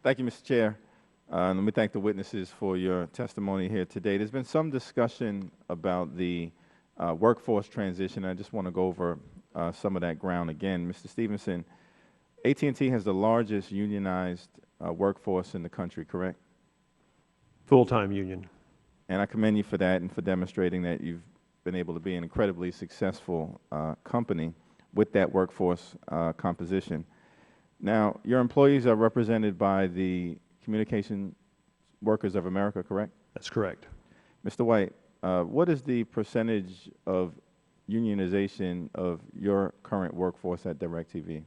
Thank you, Mr. Chair. Let me thank the witnesses for your testimony here today. There's been some discussion about the workforce transition. I just want to go over some of that ground again. Mr. Stevenson, AT&T has the largest unionized workforce in the country, correct? Full-time union. And I commend you for that and for demonstrating that you've been able to be an incredibly successful company with that workforce composition. Now, your employees are represented by the Communication Workers of America, correct? That's correct. Mr. White, what is the percentage of unionization of your current workforce at DirecTV?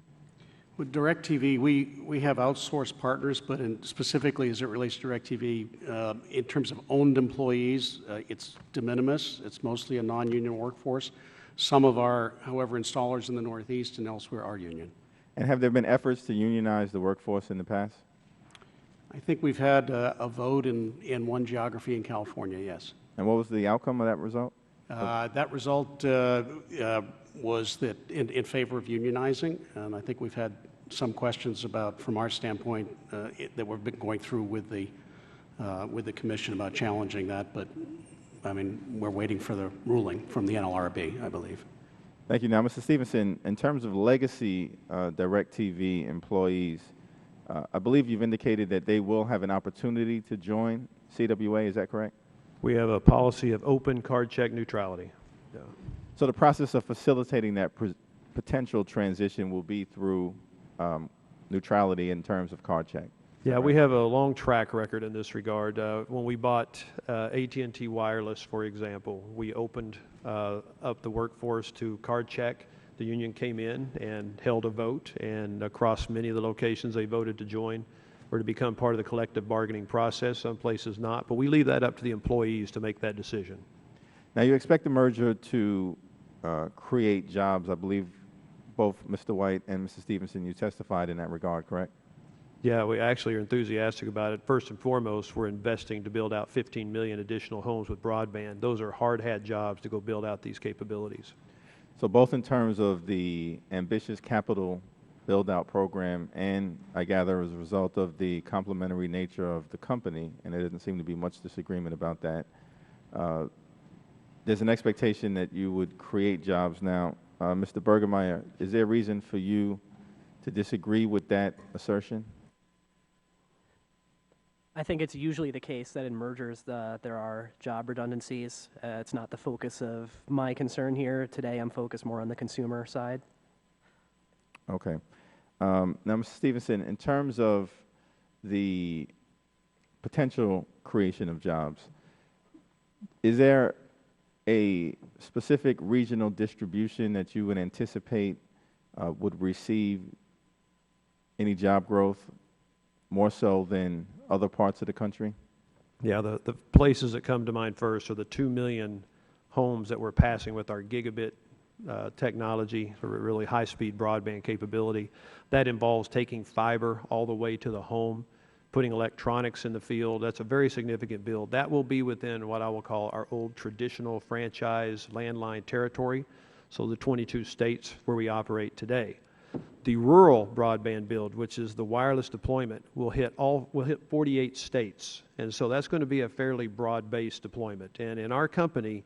With DirecTV, we have outsourced partners, but specifically as it relates to DirecTV, in terms of owned employees, it's de minimis. It's mostly a non-union workforce. Some of our, however, installers in the Northeast and elsewhere are union. And have there been efforts to unionize the workforce in the past? I think we've had a vote in one geography in California, yes. And what was the outcome of that result? That result was that in favor of unionizing, and I think we've had some questions about, from our standpoint, that we've been going through with the commission about challenging that, but I mean, we're waiting for the ruling from the NLRB, I believe. Thank you. Now, Mr. Stevenson, in terms of legacy DirecTV employees, I believe you've indicated that they will have an opportunity to join CWA, is that correct? We have a policy of open card check neutrality. Yeah. So the process of facilitating that potential transition will be through neutrality in terms of card check. Yeah, we have a long track record in this regard. When we bought AT&T Wireless, for example, we opened up the workforce to card check. The union came in and held a vote, and across many of the locations they voted to join or to become part of the collective bargaining process, some places not. But we leave that up to the employees to make that decision. Now, you expect the merger to create jobs. I believe both Mr. White and Mr. Stevenson, you testified in that regard, correct? Yeah, we actually are enthusiastic about it. First and foremost, we're investing to build out 15 million additional homes with broadband. Those are hard-hat jobs to go build out these capabilities. So both in terms of the ambitious capital build-out program and, I gather, as a result of the complementary nature of the company, and there doesn't seem to be much disagreement about that, there's an expectation that you would create jobs. Now, Mr. Bergermeyer, is there a reason for you to disagree with that assertion? I think it's usually the case that in mergers there are job redundancies. It's not the focus of my concern here. Today I'm focused more on the consumer side. Okay. Now, Mr. Stevenson, in terms of the potential creation of jobs, is there a specific regional distribution that you would anticipate would receive any job growth more so than other parts of the country? Yeah, the places that come to mind first are the 2 million homes that we're passing with our gigabit technology, or really high-speed broadband capability. That involves taking fiber all the way to the home, putting electronics in the field. That's a very significant build. That will be within what I will call our old traditional franchise landline territory, so the 22 states where we operate today. The rural broadband build, which is the wireless deployment, will hit 48 states, and so that's going to be a fairly broad-based deployment. And in our company,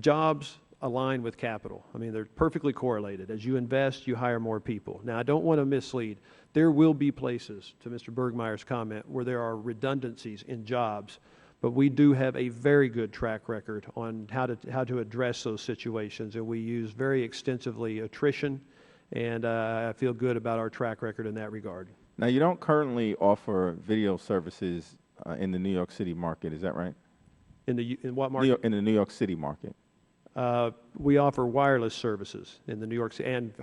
jobs align with capital. I mean, they're perfectly correlated. As you invest, you hire more people. Now, I don't want to mislead. There will be places, to Mr. Bergmeyer's comment, where there are redundancies in jobs, but we do have a very good track record on how to address those situations, and we use very extensively attrition, and I feel good about our track record in that regard. Now, you don't currently offer video services in the New York City market, is that right? In what market? In the New York City market. We offer wireless services in the New York City, and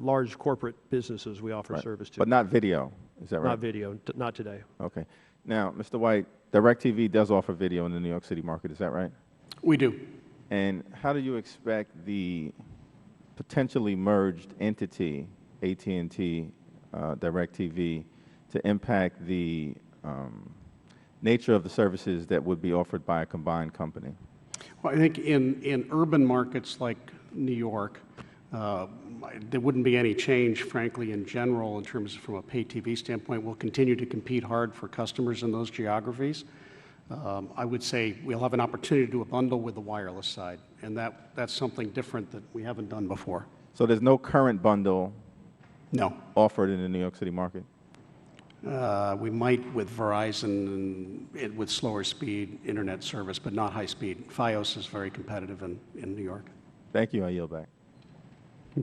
large corporate businesses we offer service to. But not video, is that right? Not video, not today. Okay. Now, Mr. White, DirecTV does offer video in the New York City market, is that right? We do. And how do you expect the potentially merged entity, AT&T, DirecTV, to impact the nature of the services that would be offered by a combined company? Well, I think in urban markets like New York, There wouldn't be any change, frankly, in general, in terms of from a pay TV standpoint. We'll continue to compete hard for customers in those geographies. I would say we'll have an opportunity to do a bundle with the wireless side, and that's something different that we haven't done before. So there's no current bundle No. offered in the New York City market? We might with Verizon and with slower speed internet service, but not high speed. Fios is very competitive in New York. Thank you. I yield back.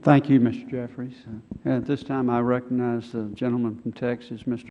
Thank you, Mr. Jeffries. At this time, I recognize the gentleman from Texas, Mr.